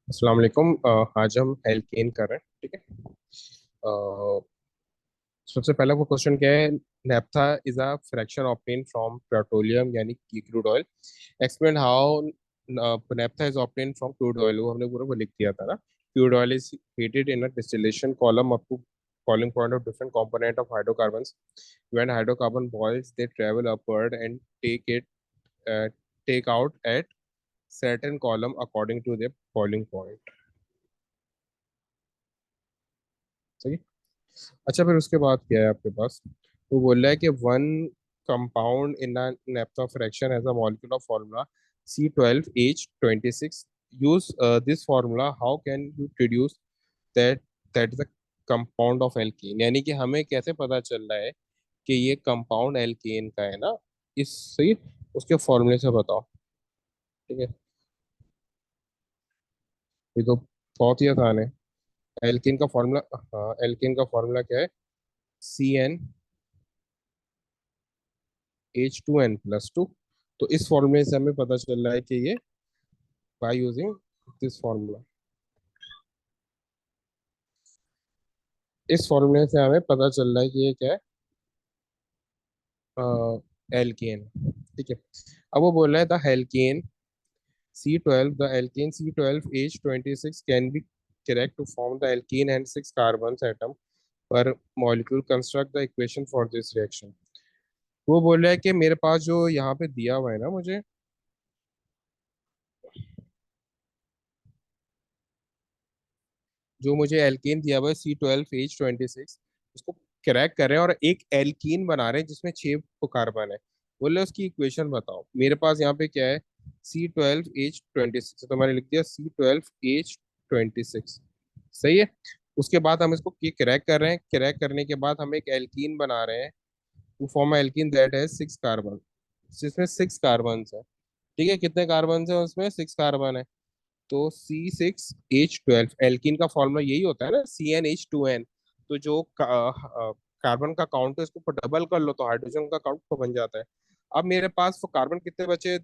अस्सलाम वालेकुम। आज हम एल्केन कर रहे हैं, ठीक है। सबसे पहला वो क्वेश्चन क्या है। Naphtha is a fraction obtain from petroleum यानी कि crude oil. Explain how naphtha is obtain from crude oil. वो हमने पूरा वो लिख दिया था ना। Crude oil is heated in a distillation column up to boiling point of different component of hydrocarbons. When hydrocarbon boils, they travel upward and uh, take out at certain column according to their boiling point. सही। अच्छा, फिर उसके बाद क्या है आपके पास। वो बोल रहा है कि one compound in naphtha fraction as a molecular formula C12H26। Use this formula how can you deduce that that is the compound of alkane. यानी कि हमें कैसे पता चल रहा है कि ये कंपाउंड एल्केन का है ना। इस सही, उसके फॉर्मूले से बताओ। ठीक है, ये तो बहुत ही आसान है। एल्केन का फॉर्मूला, हाँ, एल्केन का फॉर्मूला क्या है। CnH2n+2। तो इस फॉर्मूले से हमें पता चल रहा है कि ये बाय यूजिंग दिस फॉर्मूला, इस फॉर्मूले से हमें पता चल रहा है कि ये क्या है, एल्केन। ठीक है। अब वो बोल रहा है the alkene C12, the alkene C12H26 can be correct to form the alkene and six carbons atom per molecule. Construct the equation for this reaction. वो बोल रहा है कि मेरे पास जो यहाँ पे दिया हुआ है ना मुझे, जो मुझे एल्कीन दिया हुआ है C12H26, उसको क्रैक कर रहे हैं और एक एल्कीन बना रहे हैं जिसमें 6 कार्बन है। बोले उसकी इक्वेशन बताओ। मेरे पास यहाँ पे क्या है, C12H26, तो मैंने लिख दिया C12H26। सही है। उसके बाद हम इसको क्रैक कर रहे हैं। क्रैक करने के बाद हम एक एल्कीन बना रहे हैं। टू फॉर्म एल्कीन दैट है 6 कार्बन, जिसमें 6 कार्बन है। ठीक है, कितने कार्बन है उसमें, 6 कार्बन है। तो C6H12, एल्कीन का फॉर्मूला यही होता है ना, CnH2n। तो जो कार्बन का काउंट है इसको डबल कर लो तो हाइड्रोजन का काउंट तो बन जाता है। अब मेरे पास वो कार्बन कितने बचे,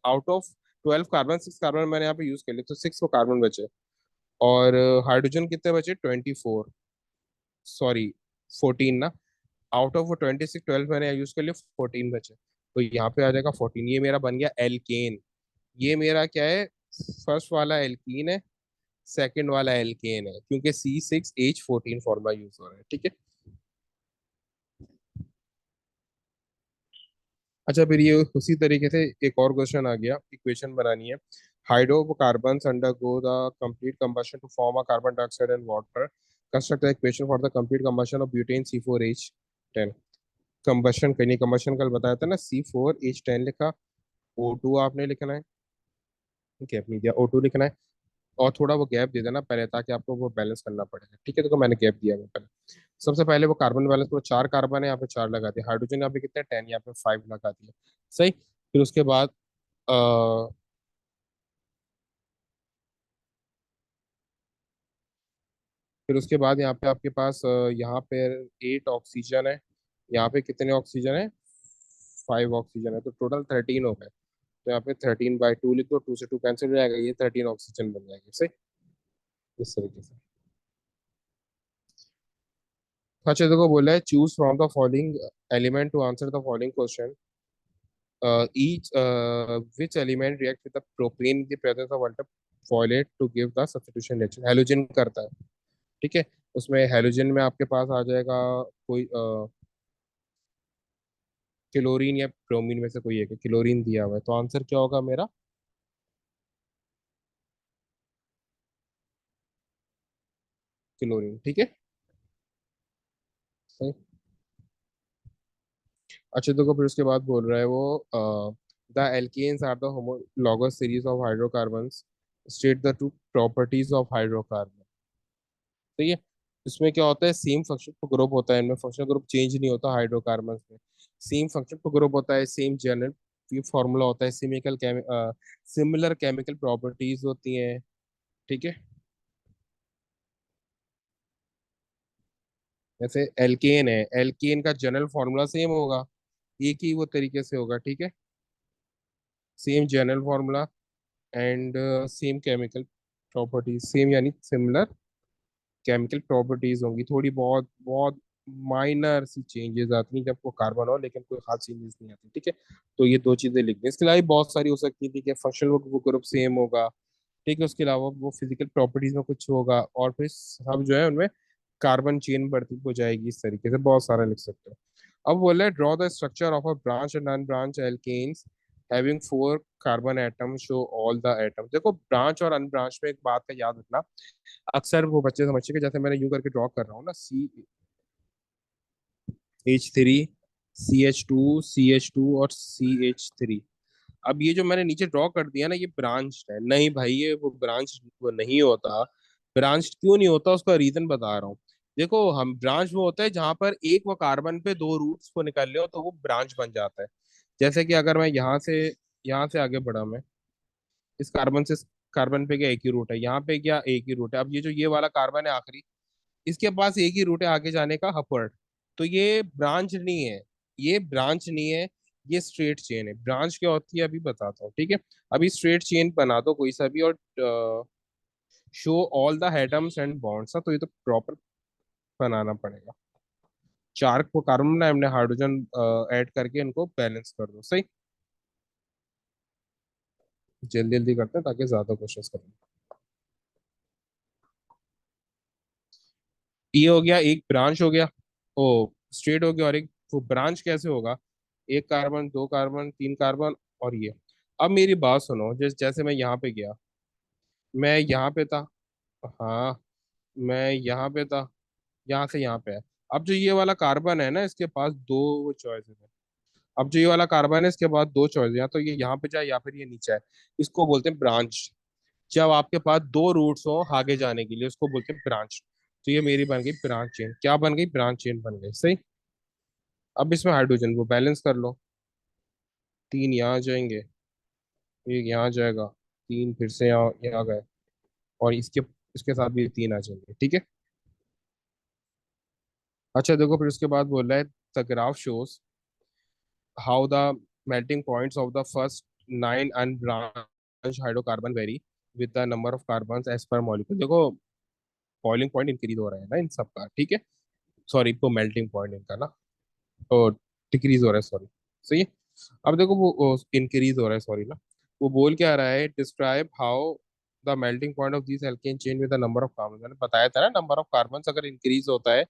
आउट ऑफ 12 कार्बन 6 कार्बन मैंने यहाँ पे यूज कर लिया, तो 6 वो कार्बन बचे। और हाइड्रोजन कितने बचे, 24, सॉरी 14 ना। आउट ऑफ वो 26, 12 मैंने यूज कर लिया, 14 बचे। तो यहाँ पे आ जाएगा 14, ये मेरा बन गया एल्केन। ये मेरा क्या है, फर्स्ट वाला एल्कीन है, सेकंड वाला एल्केन है, क्योंकि C6H14 फॉर्मूला यूज हो रहा है। ठीक है। अच्छा, फिर ये उसी तरीके से एक और क्वेश्चन आ गया, इक्वेशन बनानी है। Hydrocarbons undergo the complete combustion to form a carbon dioxide and water. Construct the equation for the complete combustion of butane C4H10। Combustion करनी, कंबशन कल बताया था ना, C4H10 लिखा, O2 आपने लिखना है, गैप नहीं दिया, O2 लिखना है। और थोड़ा वो गैप दे देना पहले, ताकि आपको वो बैलेंस करना पड़ेगा। ठीक है, तो मैंने गैप दिया है पहले। सबसे पहले वो कार्बन बैलेंस को, 4 कार्बन है यहाँ पे, 4 लगा दिया। हाइड्रोजन यहाँ पे कितने, 10, यहाँ पे 5 लगा दिया। सही। फिर उसके बाद अ, फिर उसके बाद यहाँ पे आपके पास यहाँ पे 8 ऑक्सीजन है। यहाँ पे कितने ऑक्सीजन है, 5 ऑक्सीजन है, तो टोटल 13 हो गए। तो यहाँ पे 13/2 लिख दो, 2 से 2 कैंसिल हो जाएगा, ये 13 ऑक्सीजन बन जाएगी। सही, इस तरीके से। अच्छा, देखो बोला है choose from the following element to answer the following question. Each which element reacts with the propane in the presence of ultraviolet to give the substitution reaction। Halogen करता है। ठीक है। उसमें हेलोजन में आपके पास आ जाएगा कोई क्लोरीन या ब्रोमीन में से कोई एक है। क्लोरीन दिया हुआ है, तो आंसर क्या होगा मेरा, क्लोरीन। ठीक है। सही। अच्छा, देखो फिर उसके बाद बोल रहा है वो the alkanes are the homologous series of hydrocarbons. State the two properties of hydrocarbon. तो ये, इसमें क्या होता है, सेम फंक्शन पर ग्रुप होता है, इनमें फंक्शनल ग्रुप चेंज नहीं होता हाइड्रोकार्बन्स में। सेम फंक्शन पर ग्रुप होता है, सेम जनरल फॉर्मूला होता है, सिमिलर केमिकल प्रॉपर्टीज होती हैं। ठीक है। जैसे एल्केन है, एल्केन का जनरल फॉर्मूला सेम होगा, एक ही वो तरीके से होगा। ठीक है, same general formula. And same chemical properties, same यानी सिमिलर केमिकल प्रॉपर्टीज होंगी, थोड़ी बहुत बहुत माइनर सी चेंजेस आती हैं जब वो कार्बन हो, लेकिन कोई खास चेंजेस नहीं आती, ठीक है। तो ये दो चीजें लिख दें। इसके अलावा भी बहुत सारी हो सकती थी कि फंक्शनल वो ग्रुप सेम होगा, ठीक है। उसके अलावा वो फिजिकल प्रॉपर्टीज में कुछ होगा, और फिर सब जो है उनमें कार्बन चेन बढ़ती हो जाएगी, इस तरीके से बहुत सारा लिख सकते हो। अब बोला है draw the structure of a branch and unbranch alkanes having 4 carbon atom, show all the atom. देखो ब्रांच और अनब्रांच में एक बात का याद रखना, अक्सर वो बच्चे समझते हैं कि जैसे मैंने यूं करके ड्रॉ कर रहा हूँ ना, CH3, CH2 और CH3। अब ये जो मैंने नीचे ड्रॉ कर दिया ना, ये ब्रांच है नहीं भाई, ये वो ब्रांच वो नहीं होता। ब्रांच क्यों नहीं होता, उसका रीजन बता रहा हूँ। देखो हम ब्रांच वो होता है जहां पर एक वो कार्बन पे दो रूट्स को निकाल ले हो तो वो ब्रांच बन जाता है। जैसे कि अगर मैं यहाँ से आगे बढ़ा, मैं इस कार्बन से कार्बन पे क्या एक ही रूट है, यहाँ पे क्या एक ही रूट है। अब ये जो ये वाला कार्बन है आखिरी, इसके पास एक ही रूट है आगे जाने का, अपवर्ड। तो ये ब्रांच नहीं है, ये ब्रांच नहीं है, ये स्ट्रेट चेन है। ब्रांच क्या होती है अभी बताता हूँ, ठीक है। अभी स्ट्रेट चेन बना दो कोई सा भी, और show all the atoms and bonds, तो ये तो प्रॉपर बनाना पड़ेगा। चार को कार्बन बनाया हमने, हाइड्रोजन ऐड करके इनको बैलेंस कर दो, सही। जल्दी जल्दी करते हैं ताकि ज्यादा क्वेश्चंस करें। ये हो गया, एक ब्रांच हो गया, ओ स्ट्रेट हो गया, और एक वो ब्रांच कैसे होगा, एक कार्बन, दो कार्बन, तीन कार्बन, और ये। अब मेरी बात सुनो, जैसे मैं यहाँ पे गया, मैं यहाँ पे था, हाँ मैं यहाँ पे था, यहाँ से यहाँ पे है। अब जो ये वाला कार्बन है ना, इसके पास दो चॉइसेस है। अब जो ये वाला कार्बन है, इसके पास दो चॉइस है, या तो ये यहाँ पे जाए या फिर ये नीचे है। इसको बोलते हैं ब्रांच। जब आपके पास दो रूट्स हो आगे जाने के लिए, उसको बोलते हैं ब्रांच। तो ये मेरी बन गई ब्रांच चेन, क्या बन गई, ब्रांच चेन बन गई, सही। अब इसमें हाइड्रोजन वो बैलेंस कर लो, तीन यहाँ जाएंगे, एक यहाँ जाएगा, तीन फिर से यहाँ यहाँ गए, और इसके इसके साथ भी तीन आ जाएंगे, ठीक है। अच्छा देखो, फिर उसके बाद बोल रहा है the graph shows how the melting points of the first 9 unbranched hydrocarbon vary with the number of carbon as per molecule. देखो बॉइलिंग पॉइंट इंक्रीज हो रहा है ना इन सब का, ठीक है। सॉरी, तो मेल्टिंग पॉइंट इनका ना, तो डिक्रीज हो रहा है, सॉरी, सही है। अब देखो वो इंक्रीज हो रहा है, सॉरी ना। वो बोल क्या रहा है, describe how the melting point of this alkane change with the number of carbon. मैंने बताया था ना, नंबर ऑफ कार्बन अगर इंक्रीज होता है,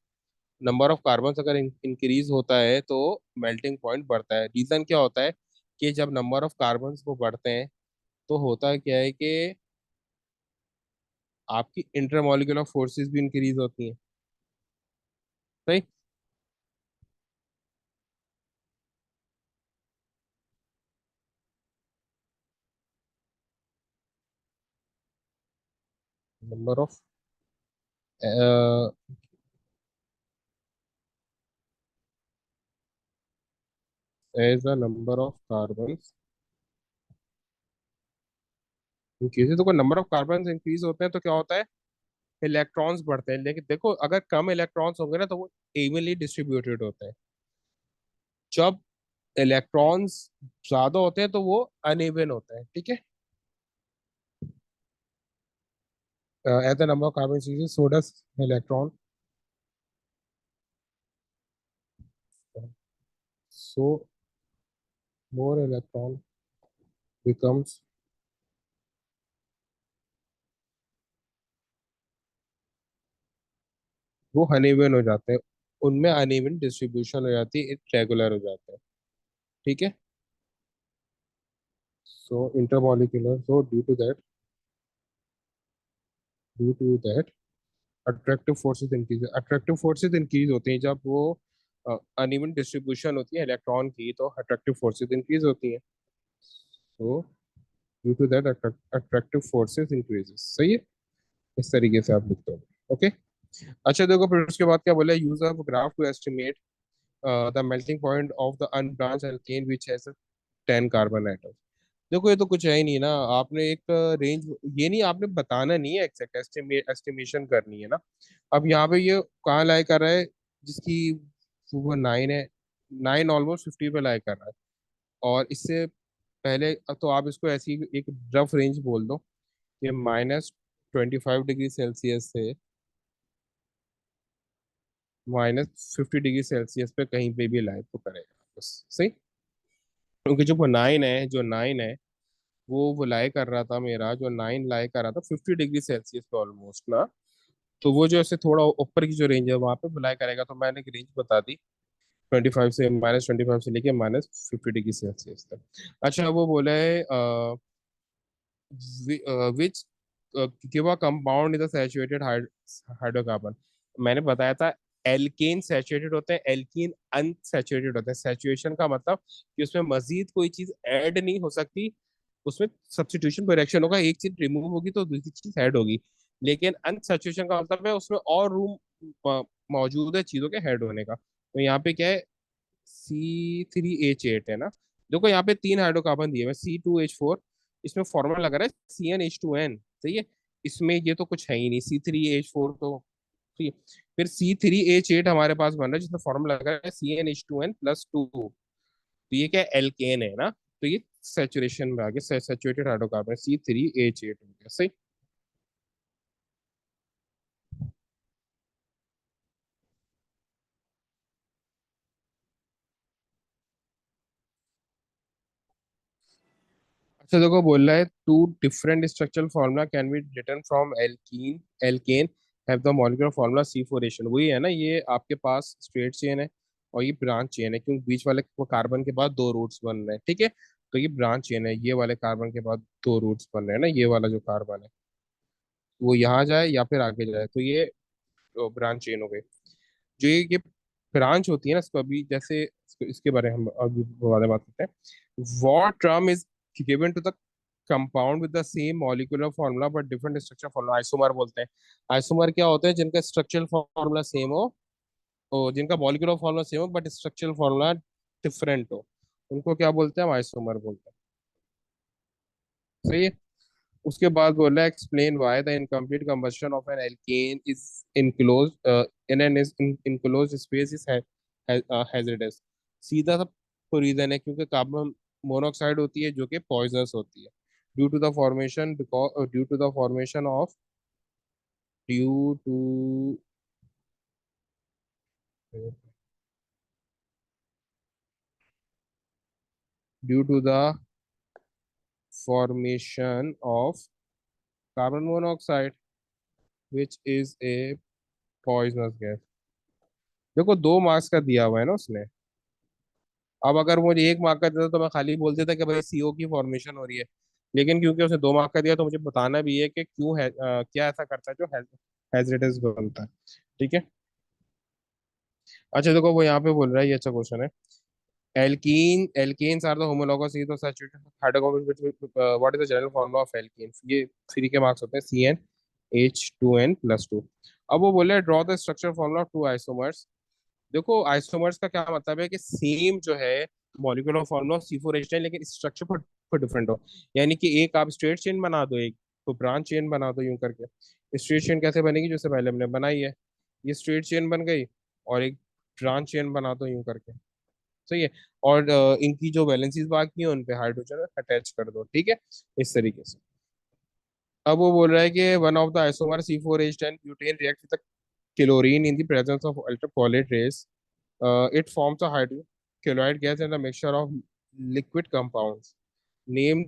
नंबर ऑफ कार्बन अगर इंक्रीज होता है तो मेल्टिंग पॉइंट बढ़ता है। रीजन क्या होता है कि जब नंबर ऑफ कार्बन वो बढ़ते हैं, तो होता क्या है कि आपकी इंटरमॉलिक्यूलर फोर्सेस भी इंक्रीज होती हैं, सही। Number of as the number of carbon increase, तो नंबर ऑफ कार्बन इंक्रीज होते हैं तो क्या होता है, इलेक्ट्रॉन्स बढ़ते हैं। लेकिन देखो अगर कम इलेक्ट्रॉन्स होंगे ना, तो वो इवनली डिस्ट्रीब्यूटेड होते हैं। जब इलेक्ट्रॉन्स ज्यादा होते हैं तो वो अनइवन होते हैं, ठीक है। At the number of carbon increases, so does electron, so more electron becomes, वो अनइवन हो जाते हैं, उनमें अनइवन डिस्ट्रीब्यूशन हो जाती है, इरेगुलर हो जाते हैं, ठीक है। So intermolecular, so due to that attractive forces increase, attractive forces increase होती हैं जब वो अनइवन डिस्ट्रीब्यूशन होती है इलेक्ट्रॉन की, तो अट्रैक्टिव फोर्सेस इंक्रीज होती हैं। So due to that attractive forces increases, सही है। इस तरीके से आप लिखते हो, ओके। अच्छा देखो, फिर उसके बाद क्या बोला, use of graph to estimate the melting point of the unbranch alkane which has 10 carbon atom. देखो ये तो कुछ है ही नहीं ना, आपने एक रेंज, ये नहीं आपने बताना नहीं है, एग्जैक्ट एस्टिमेशन करनी है ना। अब यहाँ पे ये कहाँ लाई कर रहा है, जिसकी वो 9 है, 9 ऑलमोस्ट 50 पे लाई कर रहा है, और इससे पहले तो आप इसको ऐसी एक रफ रेंज बोल दो कि -25 डिग्री सेल्सियस से -50 डिग्री सेल्सियस पे कहीं पे भी लाइफ को करेगा बस, सही। क्योंकि जो वो नाइन है, जो नाइन है वो लाई कर रहा था, मेरा जो नाइन लाई कर रहा था 50 डिग्री सेल्सियस पे ऑलमोस्ट ना। तो वो जो ऐसे थोड़ा ऊपर की जो रेंज है वहां पे बुलाई करेगा, तो मैंने एक रेंज बता दी 25 से, -25 से लेके -50 डिग्री सेल्सियस तक। अच्छा वो बोला है which give a compound is saturated hydrocarbon. मैंने बताया था एल्केन सैचुरेटेड होते हैं, एल्कीन अनसैचुरेटेड होते हैं। सैचुरेशन का मतलब कि उसमें मजीद कोई चीज ऐड नहीं हो सकती, उसमें सब्स्टिट्यूशन कोई रिएक्शन होगा, एक चीज रिमूव होगी तो दूसरी चीज ऐड होगी। लेकिन अनसैचुरेशन का मतलब है उसमें और रूम मौजूद है चीजों के ऐड होने का। तो यहाँ पे क्या है, C3H8 है ना। देखो यहाँ पे तीन हाइड्रोकार्बन दिए हुए, C2H4, इसमें फॉर्मूला लगा रहा है CnH2n, सही है। इसमें ये तो कुछ है ही नहीं, C3H4 तो ठीक है। फिर C3H8 हमारे पास बन रहा है जिसमें फॉर्मूला लगा है CnH2n+2। तो ये क्या एल्केन है ना। तो ये सेचुरेशन में आ गया, सेचुरेटेड हाइड्रोकार्बन C3H8 हो गया, सही। अच्छा देखो बोल रहा है two different structural formula can be written from alkene alkane have the molecular formula C4H। वही है ना, ये आपके पास स्ट्रेट चेन है और ये ब्रांच चेन है, क्योंकि बीच वाले कार्बन के बाद दो रूट्स बन रहे हैं, ठीक है। तो ये ब्रांच चेन है, ये वाले कार्बन के बाद दो रूट्स बन रहे हैं ना, ये वाला जो कार्बन है वो यहाँ जाए या फिर आगे जाए, तो ये ब्रांच चेन हो गई। जो ये ब्रांच होती है ना, इसको अभी जैसे इसके बारे में हम अभी बारे में बात करते हैं। What term is given to the compound with the same molecular formula but different structure formula, isomer बोलते हैं। आइसोमर क्या होते हैं, जिनका स्ट्रक्चरल फॉर्मूला सेम हो, और जिनका मॉलिक्यूलर फॉर्मूला सेम हो बट स्ट्रक्चरल फॉर्मूला डिफरेंट हो, उनको क्या बोलते हैं, हम आइसोमर बोलते हैं, सही है। उसके बाद बोल रहा है explain why the incomplete combustion of an alkane is enclose in an enclose space is hazardous. सीधा सा रीजन है क्योंकि कार्बन मोनोऑक्साइड होती है जो कि पॉइजनस होती है, due to the formation, due to the formation of due to due to the formation of carbon monoxide which is a poisonous gas. देखो 2 मार्क्स का दिया हुआ है ना उसने। अब अगर मुझे 1 मार्क का देता तो मैं खाली बोल देता कि भाई CO की फॉर्मेशन हो रही है। लेकिन क्योंकि उसने 2 मार्क का दिया तो मुझे बताना भी है कि क्यों है, क्या ऐसा करता है जो हैजर्डस बनता है, ठीक है। अच्छा देखो वो यहाँ पे बोल रहा है, ये अच्छा क्वेश्चन है। एल्कीन्स आर द होमोलॉगस ये तो saturated hydrocarbon what is the general formula of alkenes, ये 3 के मार्क्स होते हैं, CnH2n+2। अब वो बोल रहा है draw the structure formula of to isomers. देखो आइसोमर्स का क्या मतलब है कि सेम जो है मॉलिक्यूलर फॉर्मूला C4H9, लेकिन स्ट्रक्चर पर डिफरेंट हो। यानी कि एक आप स्ट्रेट चेन बना दो, एक तो ब्रांच चेन बना दो, यूं करके स्ट्रेट चेन कैसे बनेगी, जैसे पहले हमने बनाई है, ये स्ट्रेट चेन बन गई। और एक ब्रांच चेन बना दो यूं करके, सही है। और इनकी जो वैलेंसीज बाकी है उन पे हाइड्रोजन अटैच कर दो, ठीक है, इस तरीके से। अब वो बोल रहा है कि one of the isomer C4H10 butane react with chlorine in the presence of ultraviolet rays. It forms a hydrocolloid gas and a mixture of liquid compounds. Name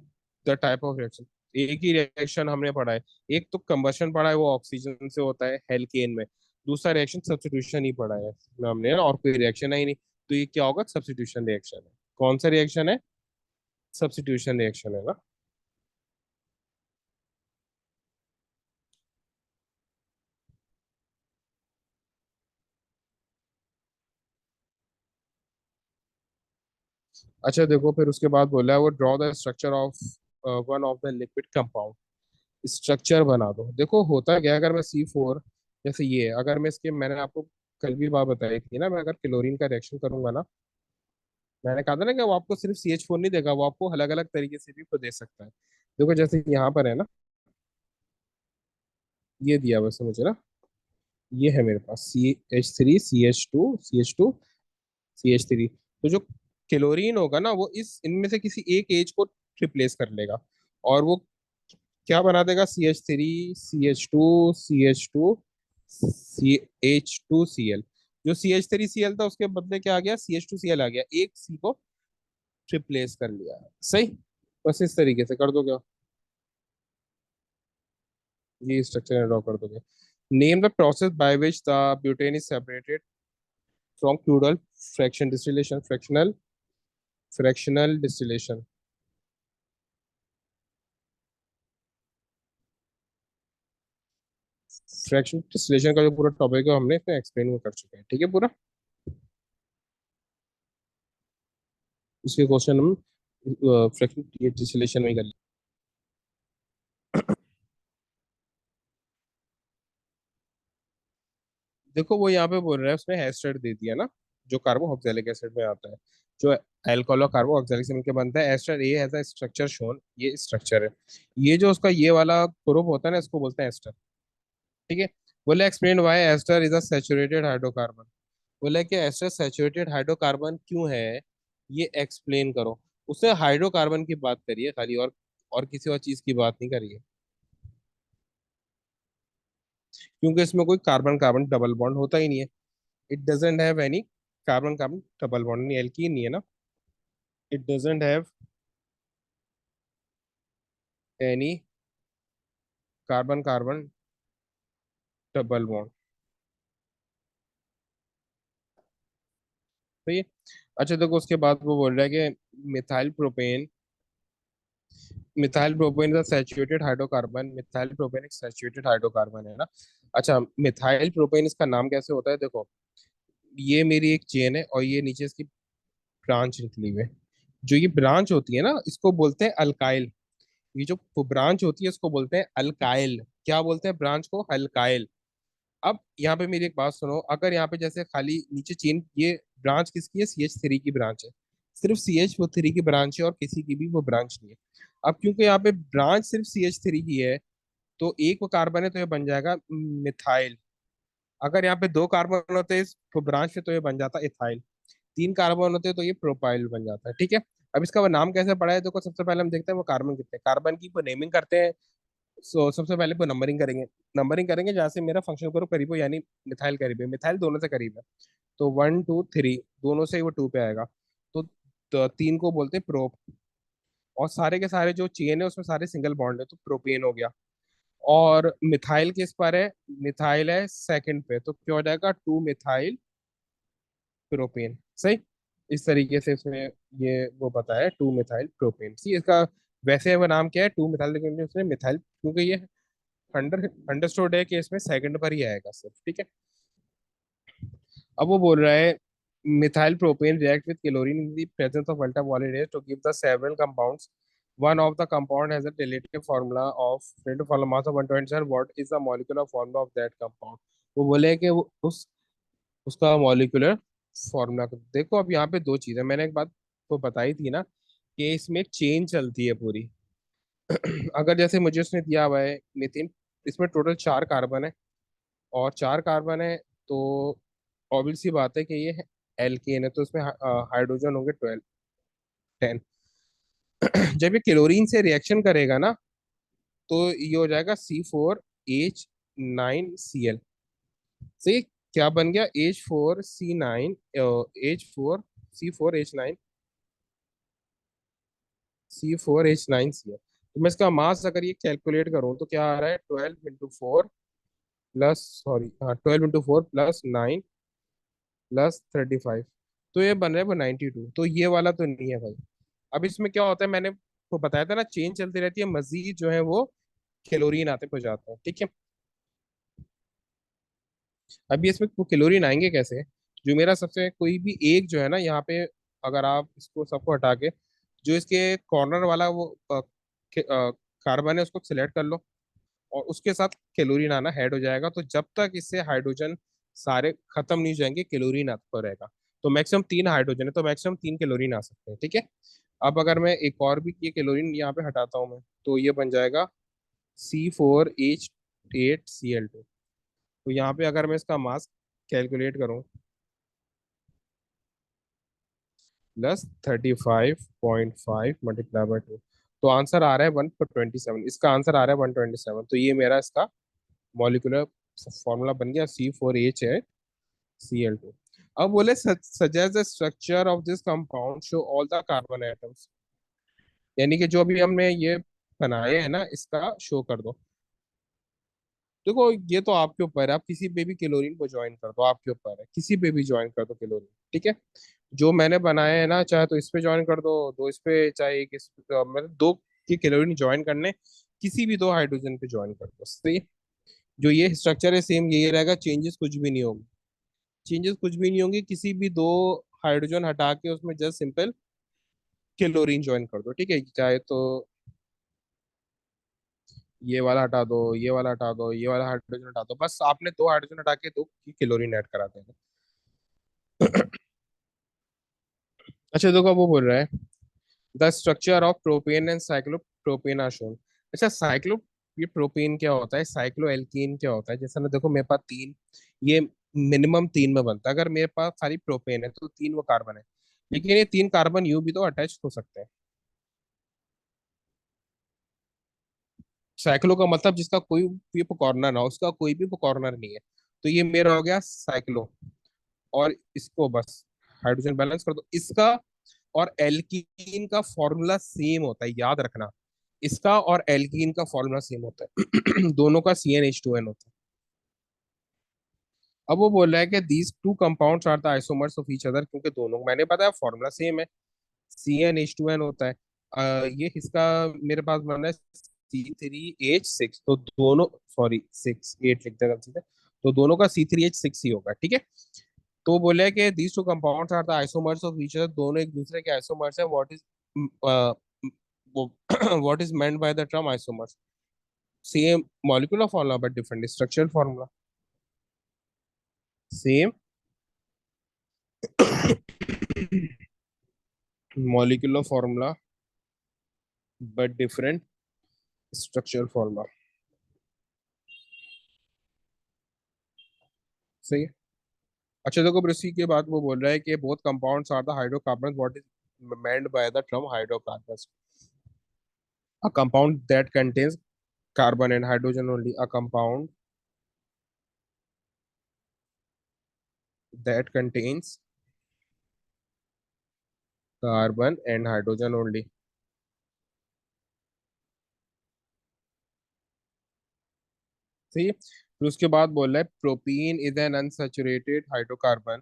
the type of reaction. एक ही reaction हमने पढ़ा है, एक तो combustion पढ़ा है वो oxygen से होता है हेल्केन में, दूसरा रिएक्शन सब्स्टिट्यूशन ही पढ़ा है इसमें हमने ना, और कोई रिएक्शन है ही नहीं। तो ये क्या होगा, सब्स्टिट्यूशन रिएक्शन है। कौन सा रिएक्शन है, सब्स्टिट्यूशन रिएक्शन है ना। अच्छा देखो फिर उसके बाद बोला है वो draw the structure of one of the liquid compound. Structure बना दो। देखो होता क्या है, अगर मैं C4, जैसे ये अगर मैं इसके, मैंने आपको कल भी बात बताई थी ना, मैं अगर क्लोरीन का रिएक्शन करूंगा ना, मैंने कहा था ना कि वो आपको सिर्फ CH4 नहीं देगा, वो आपको अलग अलग तरीके से भी को दे सकता है। देखो जैसे यहाँ पर है ना, ये दिया वैसे मुझे ना, ये है मेरे पास CH3 CH2 CH3। तो जो क्लोरीन होगा ना वो इस इनमें से किसी एक एज को रिप्लेस कर लेगा। और वो क्या बना देगा, CH3CH2CH2Cl। जो CH3Cl था उसके बदले क्या आ गया, CH2Cl आ गया, एक सी को रिप्लेस कर लिया। सही। बस इस तरीके से कर दो क्या, ये स्ट्रक्चर ड्रॉ कर दोगे। Name the process by which the butane is separated from क्रूडल fraction distillation, fractional distillation. Fraction distillation का जो पूरा टॉपिक है हमने इसमें एक्सप्लेन कर चुके हैं, ठीक है पूरा। इसके क्वेश्चन हम फ्रैक्शन डिस्टिलेशन में ही कर लेंगे। देखो वो यहाँ पे बोल रहा है, उसने एस्टर दे दिया ना, जो कार्बोक्सिलिक एसिड में आता है, जो अल्कोहल और कार्बोक्सिलिक से मिलकर बनता है एस्टर, ये हैज अ स्ट्रक्चर शोन, ये स्ट्रक्चर है। ये जो उसका ये वाला ग्रुप होता है ना, इसको बोलते हैं एस्टर। ठीक है। बोले explain why ester is a saturated hydrocarbon. बोले कि एस्टर सैचुरेटेड हाइड्रोकार्बन क्यों है, ये एक्सप्लेन करो। उसने हाइड्रोकार्बन की बात करी है खाली, और किसी और चीज की बात नहीं करी है। क्योंकि इसमें कोई कार्बन कार्बन डबल बॉन्ड होता ही नहीं है। It doesn't have any carbon carbon double bond, नहीं एल्कीन नहीं है ना। It doesn't have any carbon carbon double bond. तो ये अच्छा देखो, उसके बाद वो बोल रहा है कि methyl propane, methyl propane is saturated hydrocarbon, methyl propane एक सैचुरेटेड हाइड्रोकार्बन है ना। अच्छा, मिथाइल प्रोपेन इसका नाम कैसे होता है, देखो ये मेरी एक चेन है और ये नीचे इसकी ब्रांच निकली हुई है। जो ये ब्रांच होती है ना, इसको बोलते हैं अल्काइल। ये जो ब्रांच होती है इसको बोलते हैं अल्काइल। क्या बोलते हैं ब्रांच को, अल्काइल। अब यहाँ पे मेरी एक बात सुनो, अगर यहाँ पे जैसे खाली नीचे चेन, ये ब्रांच किसकी है, CH3 की ब्रांच है। सिर्फ CH3 की ब्रांच है और किसी की भी वो ब्रांच नहीं है। अब क्योंकि यहाँ पे ब्रांच सिर्फ CH3 की है, तो एक वो कार्बन है तो ये बन जाएगा मिथाइल। अगर यहाँ पे दो कार्बन होते हैं इस ब्रांच पे तो ये बन जाता इथाइल। तीन कार्बन होते हैं तो ये प्रोपाइल बन जाता है, ठीक है। अब इसका वो नाम कैसे पड़ा है, देखो सबसे पहले हम देखते हैं वो कार्बन कितने, कार्बन की वो नेमिंग करते हैं। सबसे पहले वो नंबरिंग करेंगे। नंबरिंग करेंगे जहाँ से मेरा फंक्शनल ग्रुप करीब हो, यानी मिथाइल करीब है, मिथाइल दोनों से करीब है। तो 1 2 3 दोनों से ही वो 2 पे आएगा। तो तीन को बोलते हैं प्रोप। और सारे के सारे जो चेन है उसमें सारे सिंगल बॉन्ड है, तो प्रोपेन हो गया। और मिथाइल किस पर है, मिथाइल है सेकंड पे, तो क्या हो जाएगा, 2 मिथाइल प्रोपेन। सही। इस तरीके से इसमें ये वो बताया, 2 मिथाइल प्रोपेन। सी इसका वैसे वो नाम क्या है, 2 मिथाइल, लेकिन उसने मिथाइल क्योंकि ये अंडरस्टूड है कि इसमें सेकंड पर ही आएगा सिर्फ, ठीक है। अब वो बोल रहा है methyl propane react with chlorine in the presence of ultraviolet rays to give the several compounds. One of the compound has a relative formula of relative formula mass of 127, what is the molecular formula of that compound. वो बोले कि वो उसका molecular formula. देखो अब यहाँ पे दो चीजें मैंने एक बात को बताई थी ना, कि इसमें एक चेन चलती है पूरी। अगर जैसे मुझे उसने दिया हुआ है मीथेन, इसमें टोटल 4 कार्बन है, और 4 कार्बन है, तो ऑब्वियस सी बात है कि ये एल्केन है, तो इसमें हाइड्रोजन होंगे 12 10। जब ये क्लोरीन से रिएक्शन करेगा ना, तो ये हो जाएगा C4H9Cl। सही। क्या बन गया, H4C9 तो मैं इसका मास अगर ये कैलकुलेट करूं तो क्या आ रहा है, 12 × 4 प्लस, सॉरी हाँ 12 × 4 + 9 +35। तो ये बन रहा है वो 92, तो ये वाला तो नहीं है भाई। अब इसमें क्या होता है, मैंने को बताया था ना, चेन चलती रहती है, मजीद जो है वो क्लोरीन आते हो जाते हैं, ठीक है। अभी इसमें वो क्लोरीन आएंगे कैसे, जो मेरा सबसे कोई भी एक जो है ना यहाँ पे, अगर आप इसको सबको हटा के जो इसके कॉर्नर वाला वो कार्बन है उसको सिलेक्ट कर लो, और उसके साथ क्लोरीन आना ऐड हो जाएगा, तो जब तक इससे हाइड्रोजन सारे खत्म नहीं हो जाएंगे क्लोरीन आता रहेगा। तो मैक्सिमम 3 हाइड्रोजन है, तो मैक्सिमम 3 क्लोरीन आ सकते हैं, ठीक है। अब अगर मैं एक और भी ये क्लोरीन यहाँ पे हटाता हूँ मैं, तो ये बन जाएगा C4H8Cl2। तो यहाँ पे अगर मैं इसका मास कैलकुलेट करूँ, +35.5 × 2, तो आंसर आ रहा है 127, इसका आंसर आ रहा है 127। तो ये मेरा इसका मॉलिक्यूलर फॉर्मूला बन गया, C4H8 Cl2। अब बोले suggest the structure of this compound, show all the carbon atoms. यानी कि जो भी हमने ये बनाए हैं ना, इसका शो कर दो। देखो ये तो आपके ऊपर है, आप किसी पे भी क्लोरीन को ज्वाइन कर दो, आपके ऊपर है, किसी पे भी ज्वाइन कर दो क्लोरीन। ठीक है, जो मैंने बनाए हैं ना, चाहे तो इस पे ज्वाइन कर दो, दो इस पे, चाहे एक इस पे, मतलब दो की क्लोरीन ज्वाइन करने, किसी भी दो हाइड्रोजन पे ज्वाइन कर दो, सही। जो ये स्ट्रक्चर है सेम यही रहेगा, चेंजेस कुछ भी नहीं होंगे। चेंजेस कुछ भी नहीं होंगे, किसी भी दो हाइड्रोजन हटा के उसमें जस्ट सिंपल क्लोरीन ज्वाइन कर दो। ठीक है, चाहे तो ये वाला हटा दो, ये वाला हटा दो, ये वाला हाइड्रोजन हटा दो, बस आपने दो हाइड्रोजन हटा के दो की क्लोरीन ऐड करा देना। अच्छा देखो, वो बोल रहा है the structure of propane and cyclopropane are shown. अच्छा साइक्लो, ये प्रोपेन क्या होता है, साइक्लो एल्कीन क्या होता है। जैसा ना देखो मेरे पास तीन, ये मिनिमम तीन में बनता है। अगर मेरे पास खाली प्रोपेन है तो तीन वो कार्बन है, लेकिन ये तीन कार्बन यूं भी तो अटैच हो सकते हैं। साइक्लो का मतलब जिसका कोई भी कॉर्नर ना हो, उसका कोई भी कॉर्नर नहीं है। तो ये मेरा हो गया साइक्लो। और इसको बस हाइड्रोजन बैलेंस कर दो इसका। और एल्कीन का फॉर्मूला सेम होता है, याद रखना। इसका और एल्कीन का फॉर्मूला सेम होता है। दोनों का CnH2n होता है। अब वो बोल रहा है कि these two compounds are the isomers of each other, क्योंकि दोनों मैंने बताया फॉर्मूला सेम है, CnH2n होता है। ये इसका मेरे पास बन रहा है C3H6, तो दोनों, सॉरी 6 8 लिख देगा गलती से, तो दोनों का C3H6 ही होगा। ठीक है, तो बोले कि these two compounds are the isomers of each other, दोनों एक दूसरे के आइसोमर्स है। What is what is meant by the term isomers, same molecular formula but different structural formula, same molecular formula but different structural formula, सही है। अच्छा देखो, फिर इसी के बाद वो बोल रहा है कि both compounds are the hydrocarbon, what is meant by the term hydrocarbons, a compound that contains carbon and hydrogen only, a compound that contains carbon and hydrogen only। सही है, फिर उसके बाद बोल रहा है propene is an unsaturated hydrocarbon.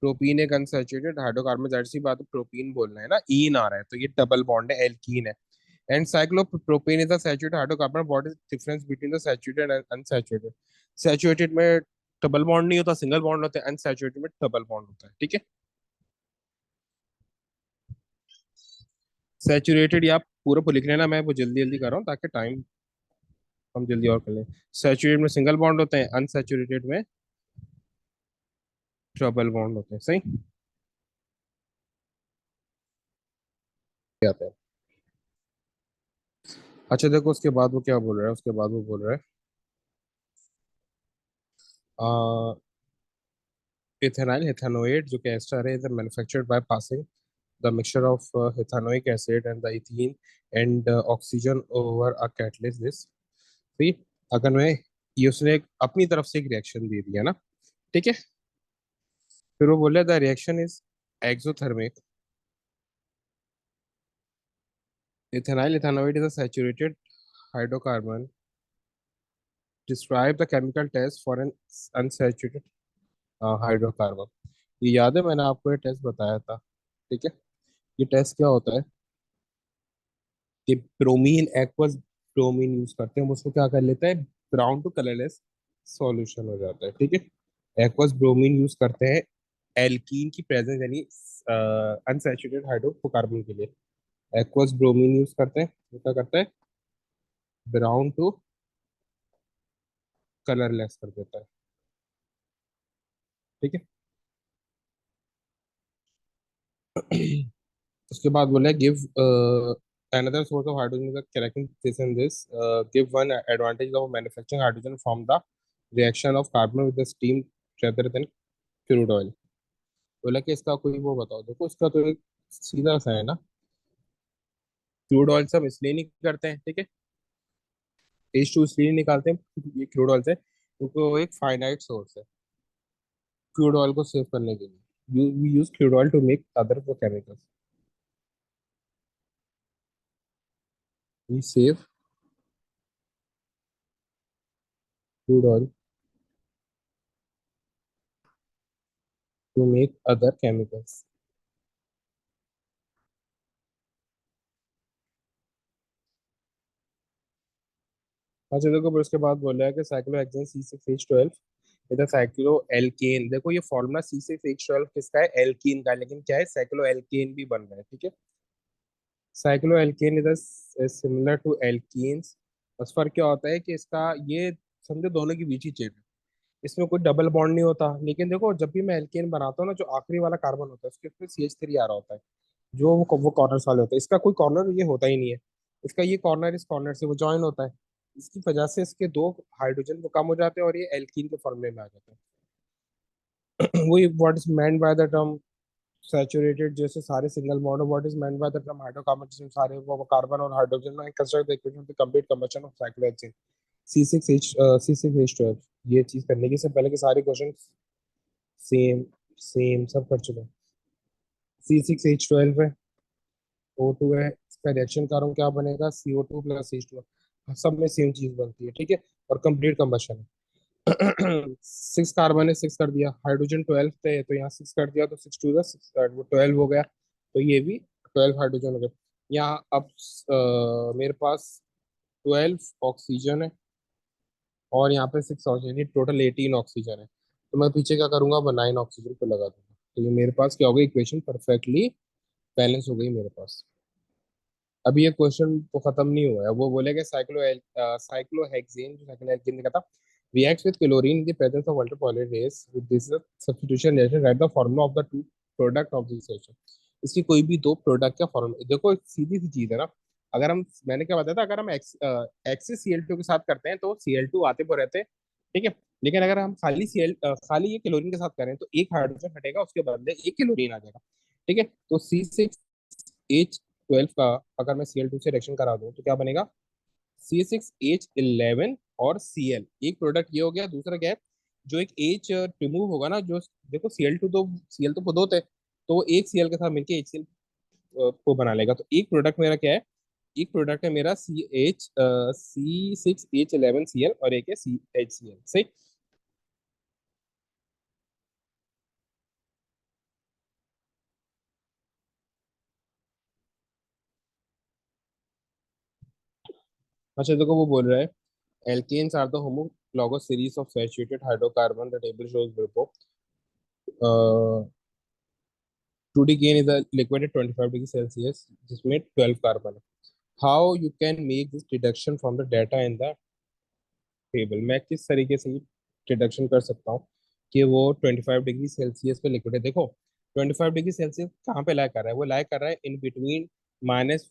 Propene एक unsaturated hydrocarbon, जाहिर सी बात है प्रोपीन बोलना है ना, ईन आ रहा है तो ये डबल बॉन्ड है, एल्कीन है। And cyclopropane is a saturated hydrocarbon, what is difference between the saturated and unsaturated. Saturated में डबल बॉन्ड नहीं होता, सिंगल बॉन्ड होता है, अनसैचुरेटेड में डबल बॉन्ड होता है। ठीक है, सैचुरेटेड या आप पूरा लिख लेना, मैं वो जल्दी जल्दी कर रहा हूँ ताकि टाइम हम जल्दी और कर लें। सैचुरेटेड में सिंगल बॉन्ड होते हैं, अनसैचुरेटेड में डबल बॉन्ड होते हैं, सही आता है। अच्छा देखो उसके बाद वो क्या बोल रहा है, उसके बाद वो बोल रहा है इथेनाइल इथेनोएट जो कि एस्टर है, is manufactured by passing the mixture of ethanoic acid and the ethene and oxygen over a catalyst this. ठीक, अगर मैं, ये उसने अपनी तरफ से एक रिएक्शन दे दिया ना, ठीक है, फिर वो बोले the reaction is exothermic, ethenyl ethanoate is a saturated hydrocarbon, describe the chemical test for an unsaturated hydrocarbon. ये याद है मैंने आपको ये टेस्ट बताया था। ठीक है, ये टेस्ट क्या होता है कि ब्रोमीन, एक्वस ब्रोमीन यूज करते हैं, हम उसको क्या कर लेते हैं, ब्राउन टू कलरलेस सॉल्यूशन हो जाता है। ठीक है, एक्वस ब्रोमीन यूज करते हैं एल्कीन की प्रेजेंस, यानी अनसैचुरेटेड हाइड्रोकार्बन के लिए एक्वस ब्रोमीन यूज करते हैं, वो क्या करता है, ब्राउन टू कलरलेस कर देता है। ठीक है, उसके बाद बोला give another source of hydrogen is cracking this and this, give one advantage of manufacturing hydrogen from the reaction of carbon with the steam rather than crude oil। बोला कि इसका कोई वो बताओ, देखो इसका तो एक सीधा सा है ना, क्रूड ऑयल से हम इसलिए नहीं करते हैं, ठीक है। H2 इसलिए निकालते हैं क्योंकि ये क्रूड ऑयल से, क्योंकि वो एक फाइनाइट सोर्स है क्रूड ऑयल को सेव करने के लिए। We use crude oil to make other chemicals. We save crude oil to make other chemicals. अच्छा देखो, फिर उसके बाद बोला है कि साइक्लोहेक्सेन C6H12 इधर साइक्लो एल्केन। देखो ये फॉर्मूला C6H12 किसका है? एल्कीन का है, लेकिन क्या है, साइक्लो एल्केन भी बन रहा है, ठीक है। साइक्लो एल्केन इधर सिमिलर टू एल्कीन्स। बस फर्क क्या होता है कि इसका ये, समझो दोनों की बीच ही चेन है, इसमें कोई डबल बॉन्ड नहीं होता। लेकिन देखो जब भी मैं एल्केन बनाता हूँ ना, जो आखिरी वाला कार्बन होता है उसके उसमें CH3 आ रहा होता है, जो वो कॉर्नर वाले होते हैं। इसका कोई कॉर्नर ये होता ही नहीं है। इसका ये कॉर्नर इस कॉर्नर से वो ज्वाइन होता है। इसकी वजह से इसके दो हाइड्रोजन वो कम हो जाते हैं और ये एल्कीन के फॉर्मूले में आ जाते हैं। वही what is meant by the term saturated, जैसे सारे single bond, what is meant by the term hydrocarbon, जिसमें सारे वो कार्बन और हाइड्रोजन में construct the equation two complete combustion of cyclohexane C6H12। ये चीज करने के से पहले के सारे क्वेश्चन सेम सेम सब कर चुके हैं। C6H12 है, O2 है, इसका रिएक्शन करूँ क्या बनेगा? CO2 + H2। सब में सेम चीज बनती है, ठीक है। और कंप्लीट कंबशन है। 6 कार्बन है, 6 कर दिया। हाइड्रोजन 12 थे तो यहाँ 6 कर दिया, तो 6 2 6, वो 12 हो गया। तो ये भी 12 हाइड्रोजन हो गए। यहाँ अब मेरे पास 12 ऑक्सीजन है और यहाँ पे 6 ऑक्सीजन, टोटल 18 ऑक्सीजन है। तो मैं पीछे क्या करूंगा, वो 9 ऑक्सीजन पे लगा दूंगा। तो ये मेरे पास क्या हो गई, इक्वेशन परफेक्टली बैलेंस हो गई मेरे पास। अभी ये क्वेश्चन तो खत्म नहीं हुआ है। वो बोलेगा साइक्लोहेक्सेन, जो साइक्लोहेक्सेन ने कहा था, reacts with chlorine in the presence of ultraviolet rays. With this substitution reaction, write the formula of the two product of this reaction. इसकी कोई भी दो प्रोडक्ट का फॉर्मूला देखो, सीधी सी चीज है ना। अगर हम, मैंने क्या बताया था, अगर हम XaCl2 के साथ करते हैं तो Cl2 आते को रहते हैं, ठीक है। लेकिन अगर हम खाली ये क्लोरीन के साथ करें तो एक हाइड्रोजन हटेगा, उसके बदले एक क्लोरीन आ जाएगा, ठीक है। तो C6H12 का अगर मैं Cl2 से रिएक्शन करा दूं तो क्या बनेगा? C6H11 और Cl, एक प्रोडक्ट ये हो गया। दूसरा क्या है, जो एक H रिमूव होगा ना, जो देखो Cl2 तो Cl तो खुद होते हैं, तो वो एक Cl के साथ मिलके HCl को बना लेगा। तो एक प्रोडक्ट मेरा क्या है, एक प्रोडक्ट है मेरा C6H11Cl और एक है CHCl, सही। अच्छा देखो, वो बोल रहा है alkanes are the homologous series of saturated hydrocarbon. The table shows below. 2D is a liquid at 25 degrees Celsius जिसमें 12 कार्बन है। How you can make this deduction from the data in the table? मैं किस तरीके से deduction कर सकता हूँ कि वो 25 डिग्री सेल्सियस पे लिक्विड है? देखो 25 डिग्री सेल्सियस कहाँ पे लाई कर रहा है? वो लाई कर रहा है इन बिटवीन -10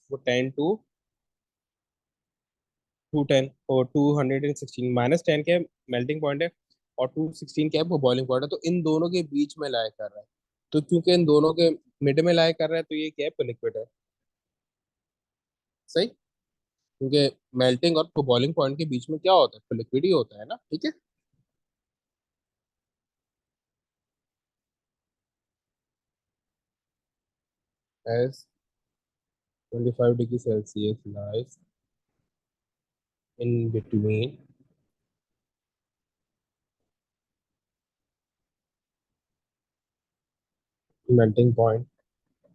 और 216। -10 क्या है, मेल्टिंग पॉइंट है, और 216 क्या है, वो बॉइलिंग पॉइंट है। तो इन दोनों के बीच में लाई कर रहा है। तो क्योंकि इन दोनों के मिड में लाई कर रहा है, तो ये क्या है, लिक्विड है, सही। क्योंकि मेल्टिंग और बॉइलिंग पॉइंट के बीच में क्या होता है, तो लिक्विड ही होता है ना, ठीक है। As 25 degree Celsius lies in between melting point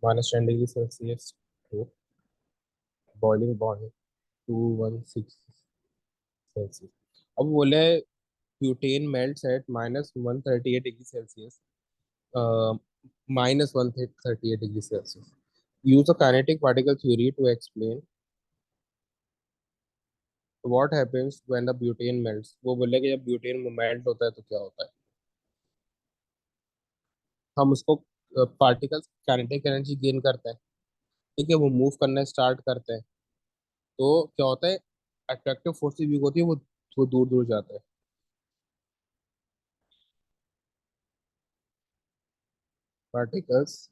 -10 degree Celsius to boiling point 216 Celsius. अब बोले butane melts at -138 degree Celsius, -138 degree Celsius. Use a kinetic particle theory to explain what happens when the butane melts. वो बोले कि जब butane melt होता है तो क्या होता है। हम उसको पार्टिकल्स काइनेटिक एनर्जी गेन करते हैं, ठीक है, वो मूव करना स्टार्ट करते हैं। तो क्या होता है, अट्रैक्टिव फोर्स वीक होती है, वो दूर दूर जाता है। Particles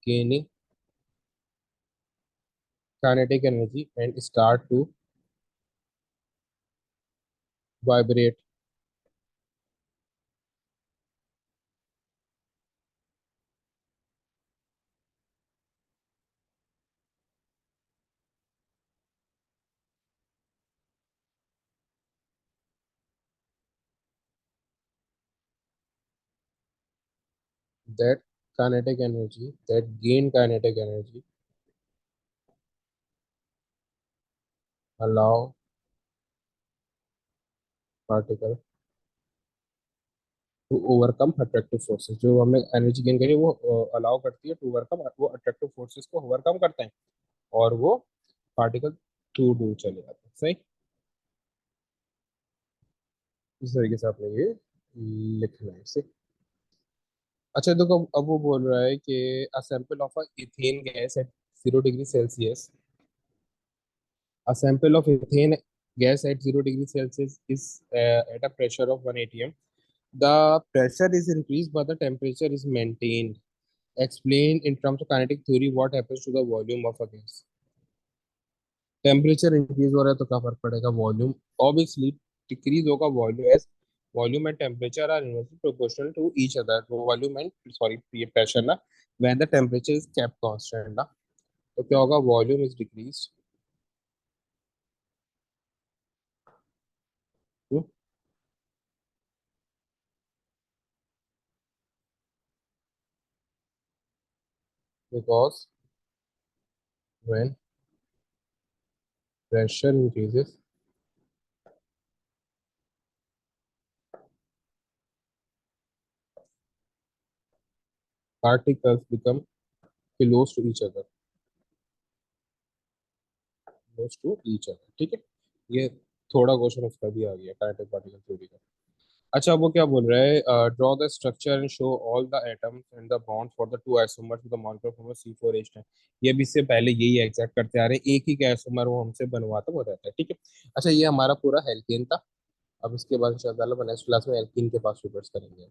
gaining kinetic energy and start to vibrate. That kinetic energy, that gain kinetic energy, allow particle to overcome attractive forces. जो हमने एनर्जी गेन करी वो अलाउ करती है टू ओवरकम, वो अट्रैक्टिव फोर्सेस को ओवरकम करते हैं और वो पार्टिकल दूर दूर चले जाते हैं। सही। इस तरीके से आपने ये लिखना है इसे। अच्छा देखो, अब वो बोल रहा है कि a sample of a ethane gas at 0 degree Celsius, a sample of ethane gas at 0 degree Celsius is at a pressure of 1 atm. The pressure is increased but the temperature is maintained. Explain in terms of kinetic theory what happens to the volume of a gas. Temperature increase हो रहा है तो क्या फर्क पड़ेगा, volume obviously decrease होगा। Volume as volume and temperature are inversely proportional to each other. Volume and sorry ये pressure ना, when the temperature is kept constant ना, तो क्या होगा, volume is decrease because when pressure increases, particles become close to each other, close to each other। ठीक है, ये थोड़ा क्वेश्चन उसका भी आ गया काइनेटिक पार्टिकल थ्योरी का। अच्छा वो क्या बोल रहा है, draw the structure and show all the atoms and the bonds for the two isomers with the molecular formula C4H10। ये भी इससे पहले यही एग्जैक्ट करते आ रहे हैं, एक ही का आइसोमर वो हमसे बनवाता वो रहता है। ठीक है। अच्छा ये हमारा पूरा एल्केन था। अब इसके बाद इंशाल्लाह नेक्स्ट क्लास में एल्कीन के पास फिगर्स करेंगे।